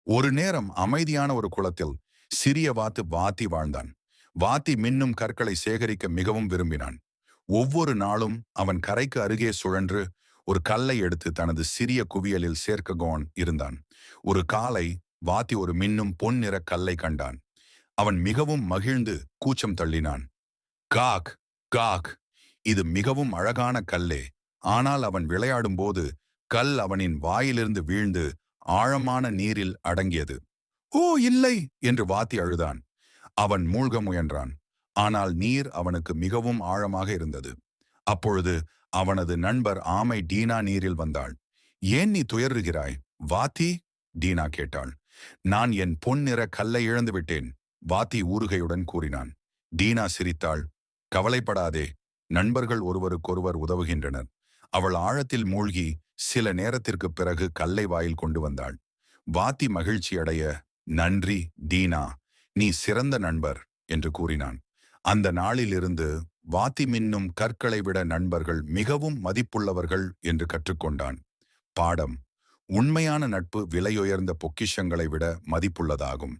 ஒரு நேரம் அமைதியான ஒரு குளத்தில் சிறிய வாத்தி வாழ்ந்தான். வாத்தி மின்னும் கற்களை சேகரிக்க மிகவும் விரும்பினான். ஒவ்வொரு நாளும் அவன் கரைக்கு அருகே சுழன்று ஒரு கல்லை எடுத்து தனது சிறிய குவியலில் சேர்க்ககோன் இருந்தான். ஒரு காலை வாத்தி ஒரு மின்னும் பொன் நிற கல்லை கண்டான். அவன் மிகவும் மகிழ்ந்து கூச்சம் தள்ளினான். காக் காக், இது மிகவும் அழகான கல்லே. ஆனால் அவன் விளையாடும்போது கல் அவனின் வாயிலிருந்து வீழ்ந்து ஆழமான நீரில் அடங்கியது. ஓ இல்லை என்று வாத்தி அழுதான். அவன் மூழ்க முயன்றான். ஆனால் நீர் அவனுக்கு மிகவும் ஆழமாக இருந்தது. அப்பொழுது அவனது நண்பர் ஆமை டீனா நீரில் வந்தாள். ஏன் நீ துயருகிறாய் வாத்தி? டீனா கேட்டாள். நான் என் பொன்னிற கல்லை இழந்து விட்டேன், வாத்தி ஊறுகையுடன் கூறினான். டீனா சிரித்தாள். கவலைப்படாதே, நண்பர்கள் ஒருவருக்கொருவர் உதவுகின்றனர். அவள் ஆழத்தில் மூழ்கி சில நேரத்திற்கு பிறகு கல்லை வாயில் கொண்டு வந்தாள். வாத்தி மகிழ்ச்சியடைய, நன்றி டீனா, நீ சிறந்த நண்பர் என்று கூறினான். அந்த நாளிலிருந்து வாத்தி மின்னும் கற்களை விட நண்பர்கள் மிகவும் மதிப்புள்ளவர்கள் என்று கற்றுக்கொண்டான். பாடம்: உண்மையான நட்பு விலையுயர்ந்த பொக்கிஷங்களை விட மதிப்புள்ளதாகும்.